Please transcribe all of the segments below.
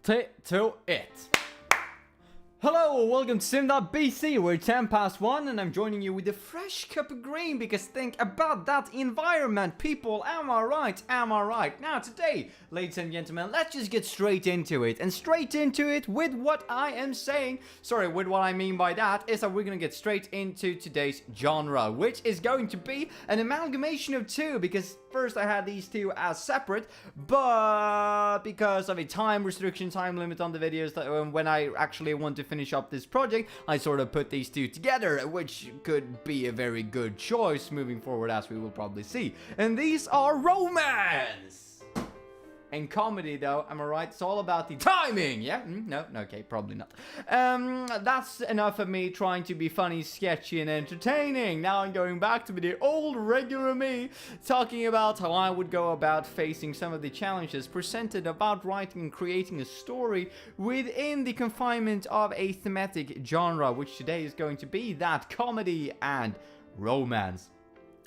to it. Hello, welcome to Sim.bc, we're 10 past 1 and I'm joining you with a fresh cup of green because think about that environment, people, am I right? Now today, ladies and gentlemen, let's just get straight into it, and straight into it with what I am saying. Sorry, with what I mean by that is that we're gonna get straight into today's genre, which is going to be an amalgamation of two, because first I had these two as separate, but because of a time restriction, time limit on the videos, that when I actually want to finish up this project, I sort of put these two together, which could be a very good choice moving forward, as we will probably see. And these are romance and comedy, though, am I right? It's all about the timing, yeah? No, okay, probably not. That's enough of me trying to be funny, sketchy, and entertaining. Now I'm going back to the old regular me, talking about how I would go about facing some of the challenges presented about writing and creating a story within the confinement of a thematic genre, which today is going to be that comedy and romance.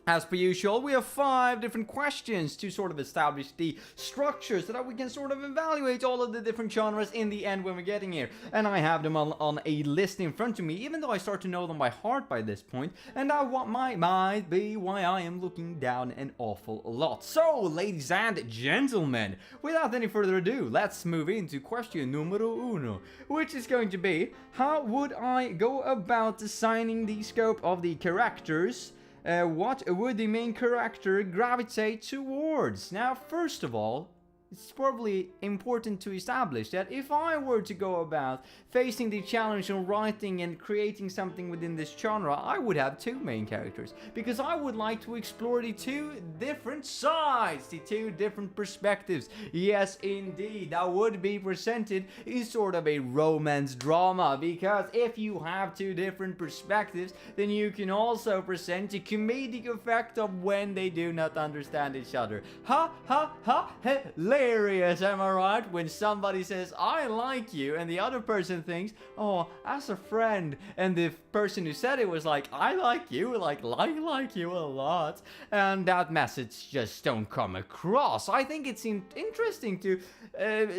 As per usual, we have 5 different questions to sort of establish the structure so that we can sort of evaluate all of the different genres in the end when we're getting here. And I have them on a list in front of me, even though I start to know them by heart by this point, and that might be why I am looking down an awful lot. So, ladies and gentlemen, without any further ado, let's move into question numero uno, which is going to be, how would I go about designing the scope of the characters? What would the main character gravitate towards? Now, first of all, it's probably important to establish that if I were to go about facing the challenge of writing and creating something within this genre, I would have 2 main characters, because I would like to explore the 2 different sides, the 2 different perspectives. Yes, indeed, that would be presented in sort of a romance drama, because if you have 2 different perspectives, then you can also present a comedic effect of when they do not understand each other. Ha ha ha, hilarious, am I right? When somebody says, I like you, and the other person thinks, oh, as a friend, and the person who said it was like, I like you, like you a lot, and that message just don't come across. I think it seemed interesting to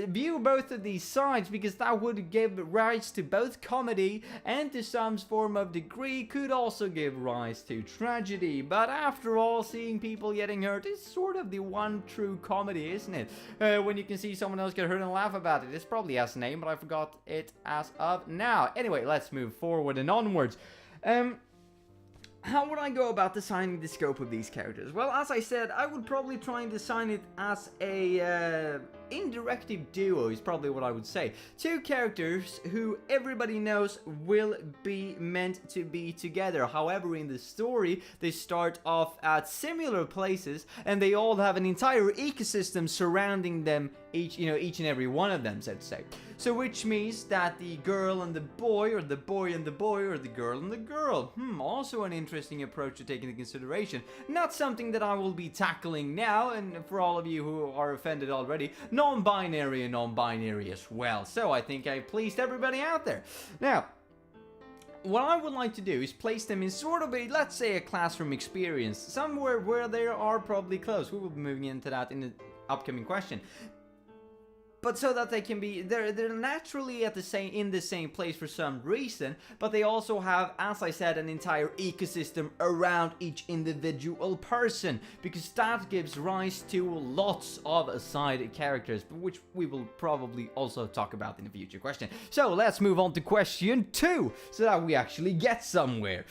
view both of these sides, because that would give rise to both comedy and to some form of degree could also give rise to tragedy. But after all, seeing people getting hurt is sort of the one true comedy, isn't it? When you can see someone else get hurt and laugh about it. It's probably has a name, but I forgot it as of now. Anyway, let's move forward and onwards. How would I go about designing the scope of these characters? Well, as I said, I would probably try and design it as a indirective duo is probably what I would say. 2 characters who everybody knows will be meant to be together. However, in the story, they start off at similar places and they all have an entire ecosystem surrounding them, each and every one of them, so to say. So which means that the girl and the boy, or the boy and the boy, or the girl and the girl. Also an interesting approach to take into consideration. Not something that I will be tackling now, and for all of you who are offended already, non-binary and non-binary as well. So I think I pleased everybody out there. Now, what I would like to do is place them in sort of a, let's say, a classroom experience, somewhere where they are probably close. We will be moving into that in the upcoming question. But so that they can be, they're naturally in the same place for some reason, but they also have, as I said, an entire ecosystem around each individual person, because that gives rise to lots of side characters, which we will probably also talk about in a future question. So let's move on to question 2, so that we actually get somewhere.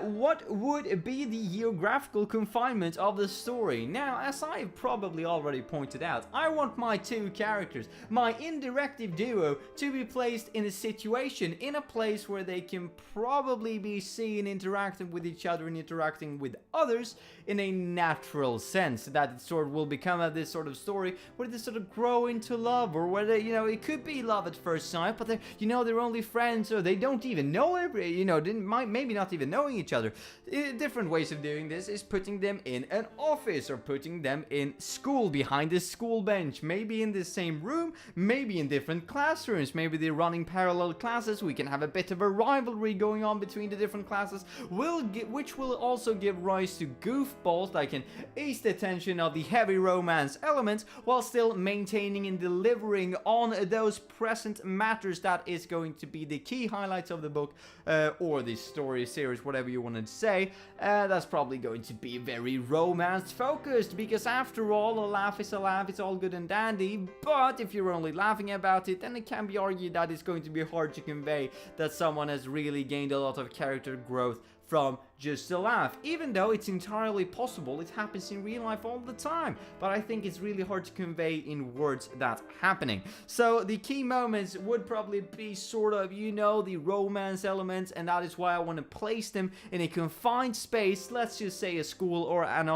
What would be the geographical confinement of the story? Now, as I've probably already pointed out, I want my 2 characters, my indirective duo, to be placed in a situation, in a place where they can probably be seen interacting with each other and interacting with others in a natural sense, that it sort of will become this sort of story where they sort of grow into love, or where they, it could be love at first sight, but they're only friends, or they don't even know maybe not even knowing each other. Different ways of doing this is putting them in an office, or putting them in school, behind a school bench, maybe in the same room, room, maybe in different classrooms, maybe they're running parallel classes, we can have a bit of a rivalry going on between the different classes, which will also give rise to goofballs that can ease the tension of the heavy romance elements while still maintaining and delivering on those present matters that is going to be the key highlights of the book, or the story series, whatever you want to say. That's probably going to be very romance focused, because after all, a laugh is a laugh, it's all good and dandy, but if you're only laughing about it, then it can be argued that it's going to be hard to convey that someone has really gained a lot of character growth from just a laugh, even though it's entirely possible. It happens in real life all the time, but I think it's really hard to convey in words that's happening. So the key moments would probably be sort of, you know, the romance elements, and that is why I want to place them in a confined space, let's just say a school or an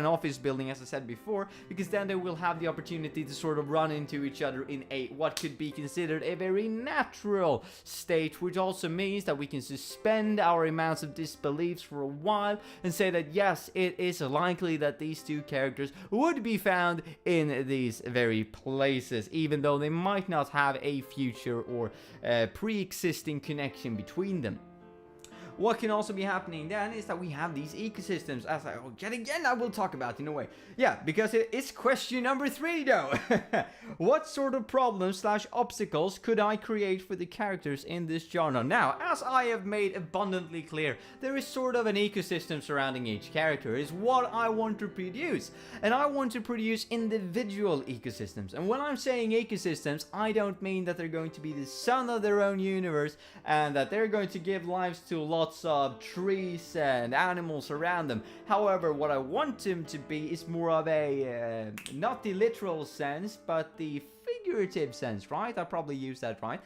office building, as I said before, because then they will have the opportunity to sort of run into each other in a what could be considered a very natural state, which also means that we can suspend our amounts of disbeliefs for a while and say that yes, it is likely that these two characters would be found in these very places, even though they might not have a future or pre-existing connection between them. What can also be happening then is that we have these ecosystems, as yet again I will talk about in a way. Yeah, because it's question number 3 though. What sort of problems / obstacles could I create for the characters in this genre? Now, as I have made abundantly clear, there is sort of an ecosystem surrounding each character, is what I want to produce. And I want to produce individual ecosystems. And when I'm saying ecosystems, I don't mean that they're going to be the sun of their own universe and that they're going to give lives to lots of trees and animals around them. However, what I want them to be is more of a, not the literal sense, but the figurative sense, right? I probably use that right.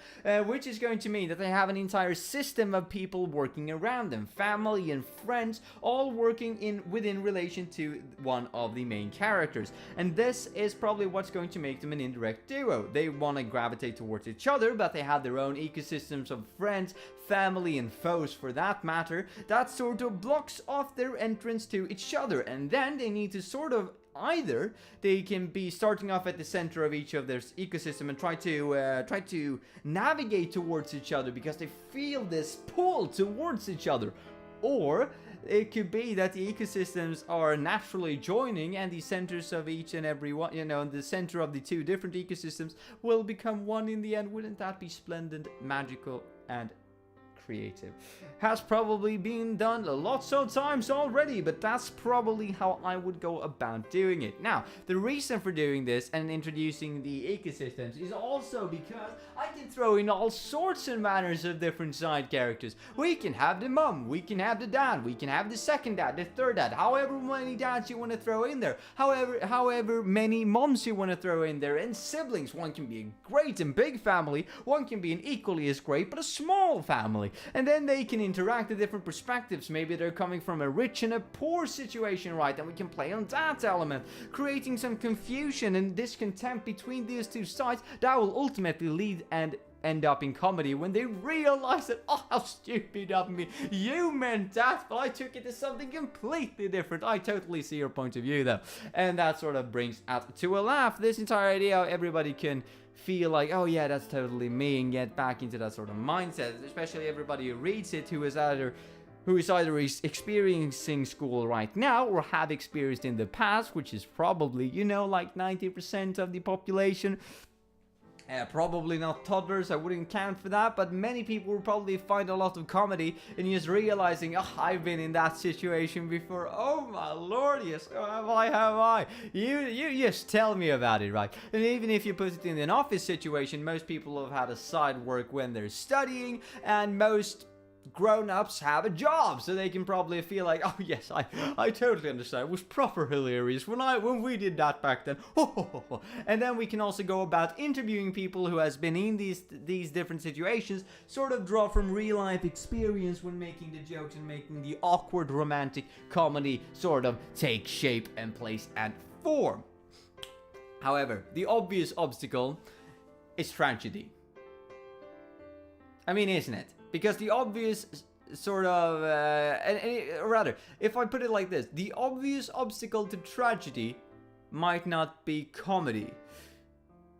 Which is going to mean that they have an entire system of people working around them, family and friends, all working within relation to one of the main characters. And this is probably what's going to make them an indirect duo. They want to gravitate towards each other, but they have their own ecosystems of friends, family and foes for that matter, that sort of blocks off their entrance to each other. And then they need to sort of either they can be starting off at the center of each of their ecosystem and try to navigate towards each other because they feel this pull towards each other, or it could be that the ecosystems are naturally joining and the centers of each and every one, you know, the center of the two different ecosystems will become one in the end. Wouldn't that be splendid, magical, and creative? Has probably been done lots of times already, but that's probably how I would go about doing it. Now, the reason for doing this and introducing the ecosystems is also because I can throw in all sorts and manners of different side characters. We can have the mom, we can have the dad, we can have the second dad, the third dad, however many dads you want to throw in there, however many moms you want to throw in there, and siblings. One can be a great and big family, one can be an equally as great but a small family. And then they can interact with different perspectives. Maybe they're coming from a rich and a poor situation, right? And we can play on that element, creating some confusion and discontent between these two sides that will ultimately lead and end up in comedy when they realize that, oh, how stupid of me, you meant that, but I took it as something completely different. I totally see your point of view though. And that sort of brings out to a laugh this entire idea how everybody can feel like, oh yeah, that's totally me, and get back into that sort of mindset, especially everybody who reads it who is either experiencing school right now or have experienced in the past, which is probably, you know, like 90% of the population. Probably not toddlers, I wouldn't count for that, but many people will probably find a lot of comedy in just realizing, oh, I've been in that situation before. Oh my lord, yes, have I? You just tell me about it, right? And even if you put it in an office situation, most people have had a side work when they're studying, and most grown-ups have a job, so they can probably feel like, oh yes, I totally understand. It was proper hilarious when we did that back then. And then we can also go about interviewing people who has been in these different situations, sort of draw from real life experience when making the jokes and making the awkward romantic comedy sort of take shape and place and form. However, the obvious obstacle is tragedy. I mean, isn't it? Because the obvious sort of, rather, if I put it like this, the obvious obstacle to tragedy might not be comedy.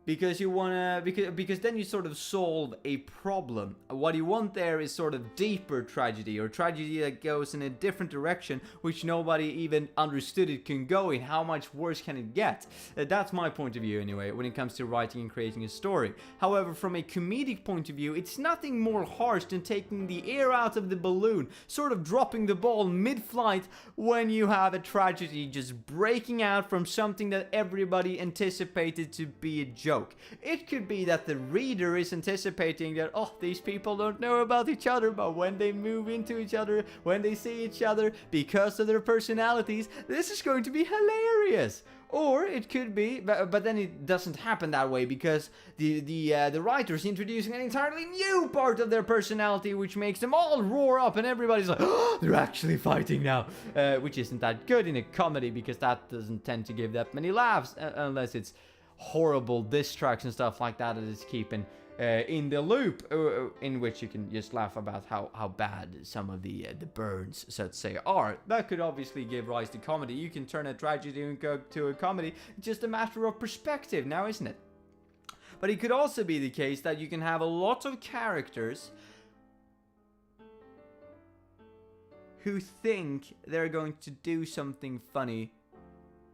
because you wanna because then you sort of solve a problem. What you want there is sort of deeper tragedy, or tragedy that goes in a different direction, which nobody even understood it can go in. How much worse can it get? That's my point of view anyway when it comes to writing and creating a story. However, from a comedic point of view, it's nothing more harsh than taking the air out of the balloon, sort of dropping the ball mid-flight when you have a tragedy just breaking out from something that everybody anticipated to be a joke. It could be that the reader is anticipating that, oh, these people don't know about each other, but when they move into each other, when they see each other, because of their personalities, this is going to be hilarious. Or it could be, but then it doesn't happen that way, because the writer is introducing an entirely new part of their personality, which makes them all roar up, and everybody's like, oh, they're actually fighting now, which isn't that good in a comedy, because that doesn't tend to give that many laughs, unless it's horrible diss tracks and stuff like that is keeping in the loop, in which you can just laugh about how bad some of the burns, so to say, are. That could obviously give rise to comedy. You can turn a tragedy into a comedy. It's just a matter of perspective now, isn't it? But it could also be the case that you can have a lot of characters who think they're going to do something funny,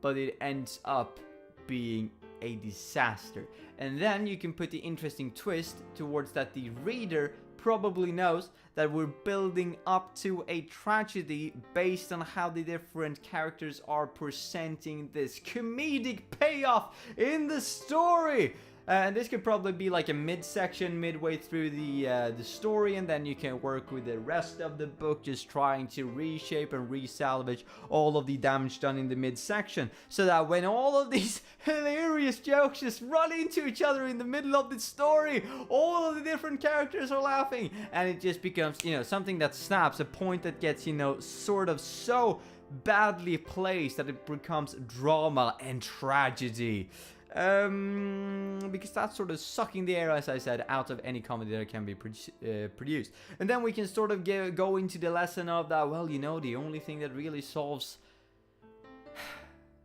but it ends up being a disaster. And then you can put the interesting twist towards that the reader probably knows that we're building up to a tragedy based on how the different characters are presenting this comedic payoff in the story. And this could probably be like a midsection midway through the story, and then you can work with the rest of the book, just trying to reshape and resalvage all of the damage done in the midsection, so that when all of these hilarious jokes just run into each other in the middle of the story, all of the different characters are laughing, and it just becomes, something that snaps, a point that gets, sort of so badly placed that it becomes drama and tragedy. Because that's sort of sucking the air, as I said, out of any comedy that can be produced. And then we can sort of go into the lesson of that, well, the only thing that really solves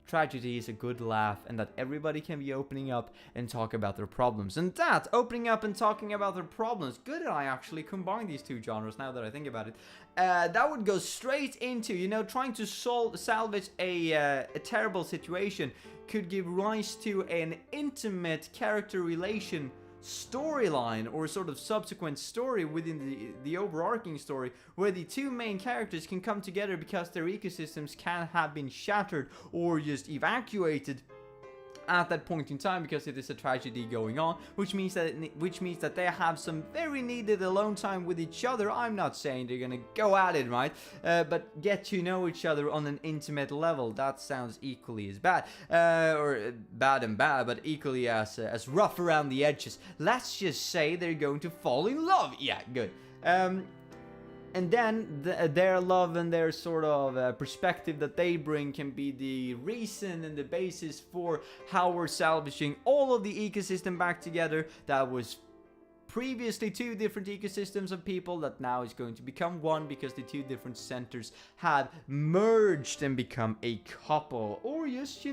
tragedy is a good laugh, and that everybody can be opening up and talk about their problems. And that, opening up and talking about their problems, good that I actually combine these two genres now that I think about it. That would go straight into, trying to salvage a terrible situation could give rise to an intimate character relation storyline, or sort of subsequent story within the overarching story, where the two main characters can come together because their ecosystems can have been shattered or just evacuated at that point in time, because it is a tragedy going on, which means that they have some very needed alone time with each other. I'm not saying they're gonna go at it, right? But get to know each other on an intimate level. That sounds equally as bad, or bad, but equally as rough around the edges. Let's just say they're going to fall in love. Yeah, good. And then their love and their sort of perspective that they bring can be the reason and the basis for how we're salvaging all of the ecosystem back together that was previously two different ecosystems of people that now is going to become one, because the two different centers have merged and become a couple, or just,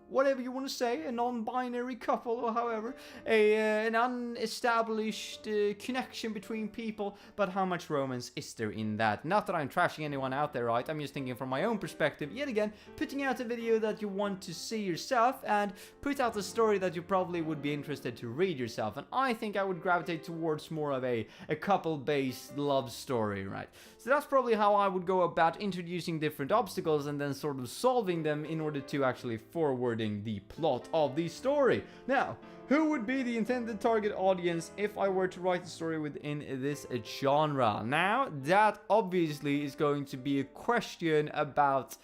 whatever you want to say, a non-binary couple, or however, an unestablished connection between people. But how much romance is there in that? Not that I'm trashing anyone out there, right? I'm just thinking from my own perspective, yet again, putting out a video that you want to see yourself, and put out a story that you probably would be interested to read yourself. And I think I would gravitate towards more of a couple-based love story, right? So that's probably how I would go about introducing different obstacles and then sort of solving them in order to actually forwarding the plot of the story. Now, who would be the intended target audience if I were to write a story within this genre? Now, that obviously is going to be a question about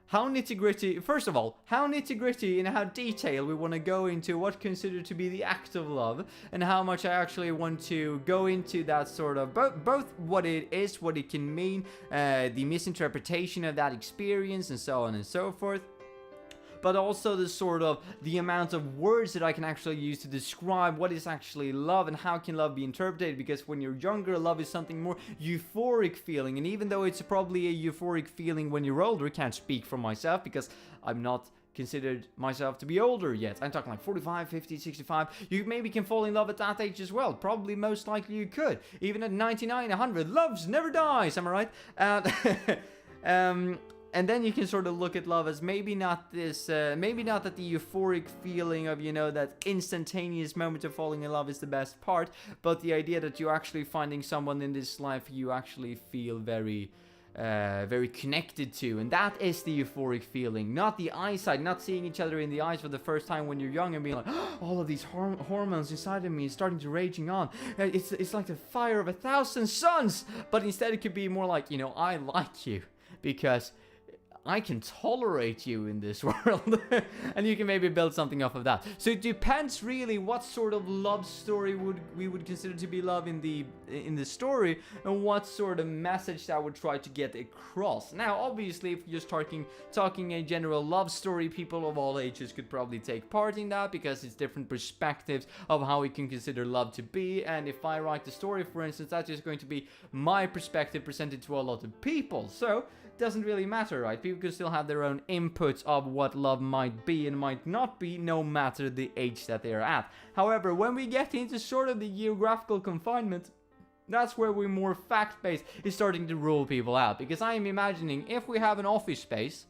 how nitty-gritty, first of all, how nitty-gritty and how detailed we want to go into what's considered to be the act of love, and how much I actually want to go into that sort of, both what it is, what it can mean, the misinterpretation of that experience, and so on and so forth. But also the amount of words that I can actually use to describe what is actually love and how can love be interpreted, because when you're younger, love is something more euphoric feeling, and even though it's probably a euphoric feeling when you're older, can't speak for myself because I'm not considered myself to be older yet. I'm talking like 45, 50, 65. You maybe can fall in love at that age as well. Probably most likely you could. Even at 99, 100. Loves never dies, am I right? And then you can sort of look at love as maybe not this, maybe not that the euphoric feeling of, you know, that instantaneous moment of falling in love is the best part, but the idea that you're actually finding someone in this life you actually feel very connected to, and that is the euphoric feeling, not the eyesight, not seeing each other in the eyes for the first time when you're young and being like, oh, all of these hormones inside of me is starting to raging on. It's like the fire of 1,000 suns, but instead it could be more like, you know, I like you because I can tolerate you in this world. And you can maybe build something off of that. So it depends really what sort of love story we would consider to be love in the story, and what sort of message that would try to get across. Now obviously if you're just talking a general love story, people of all ages could probably take part in that, because it's different perspectives of how we can consider love to be. And if I write the story, for instance, that's just going to be my perspective presented to a lot of people. So doesn't really matter, right? People can still have their own inputs of what love might be and might not be, no matter the age that they are at. However, when we get into sort of the geographical confinement, that's where we're more fact-based is starting to rule people out. Because I am imagining if we have an office space,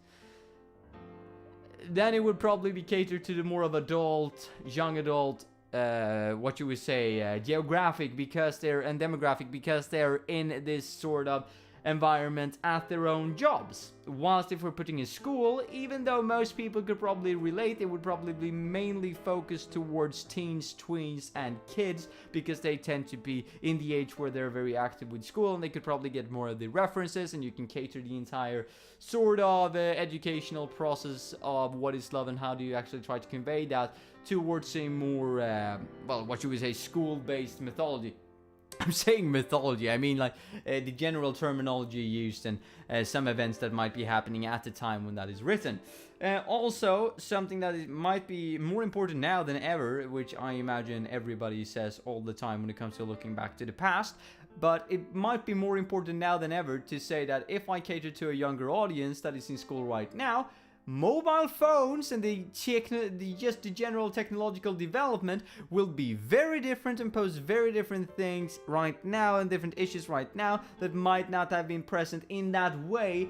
then it would probably be catered to the more of adult, young adult, what you would say, geographic, because they're, and demographic, because they're in this sort of environment at their own jobs. Whilst if we're putting in school, even though most people could probably relate, it would probably be mainly focused towards teens, tweens, and kids, because they tend to be in the age where they're very active with school, and they could probably get more of the references, and you can cater the entire sort of educational process of what is love and how do you actually try to convey that towards a more, well, what you would say, school-based mythology. I'm saying mythology, I mean like the general terminology used and some events that might be happening at the time when that is written. Also, something that might be more important now than ever, which I imagine everybody says all the time when it comes to looking back to the past, but it might be more important now than ever to say that if I cater to a younger audience that is in school right now, mobile phones and the general technological development will be very different and pose very different things right now and different issues right now that might not have been present in that way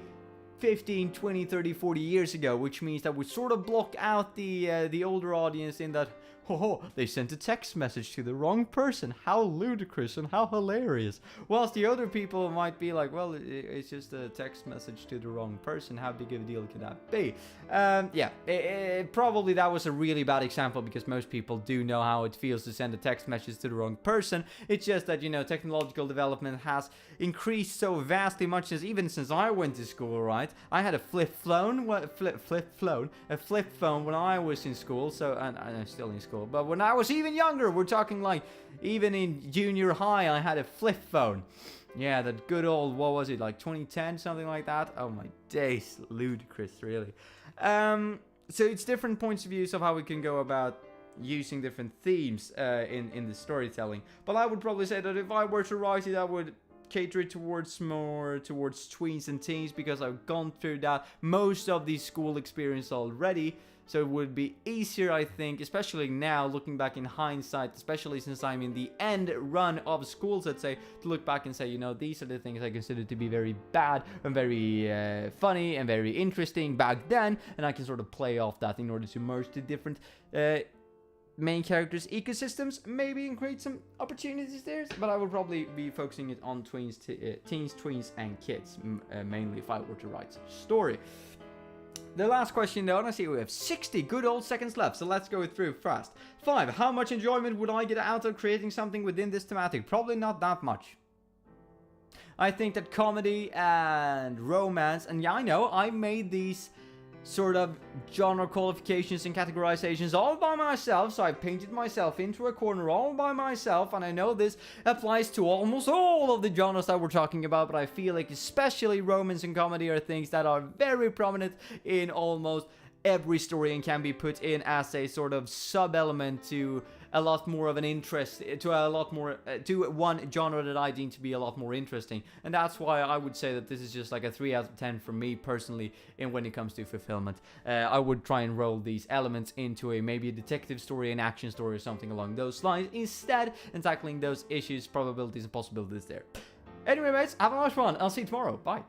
15, 20, 30, 40 years ago, which means that we sort of block out the older audience in that, oh, they sent a text message to the wrong person. How ludicrous and how hilarious. Whilst the other people might be like, well, it's just a text message to the wrong person. How big of a deal could that be? Probably that was a really bad example, because most people do know how it feels to send a text message to the wrong person. It's just that, you know, technological development has increased so vastly much even since I went to school, right? I had a flip phone when I was in school, so, and I'm still in school. But when I was even younger, we're talking like even in junior high, I had a flip phone. Yeah, that good old, what was it, like 2010, something like that? Oh my days, ludicrous, really. So it's different points of views of how we can go about using different themes in the storytelling. But I would probably say that if I were to write it, I would cater it more towards tweens and teens, because I've gone through that most of the school experience already. So it would be easier, I think, especially now, looking back in hindsight, especially since I'm in the end run of schools, let's say, to look back and say, you know, these are the things I consider to be very bad and very funny and very interesting back then, and I can sort of play off that in order to merge the different main characters' ecosystems, maybe, and create some opportunities there. But I would probably be focusing it on teens, tweens, and kids, mainly if I were to write such a story. The last question though, and I see we have 60 good old seconds left, so let's go through fast. 5. How much enjoyment would I get out of creating something within this thematic? Probably not that much. I think that comedy and romance, and yeah, I know, I made these sort of genre qualifications and categorizations all by myself, so I painted myself into a corner all by myself, and I know this applies to almost all of the genres that we're talking about, but I feel like especially romance and comedy are things that are very prominent in almost every story and can be put in as a sort of sub-element to a lot more of an interest, to a lot more, to one genre that I deem to be a lot more interesting. And that's why I would say that this is just like a 3 out of 10 for me personally in when it comes to fulfillment. I would try and roll these elements into maybe a detective story, an action story, or something along those lines instead, and tackling those issues, probabilities, and possibilities there. Anyway, mates, have a nice one. I'll see you tomorrow. Bye.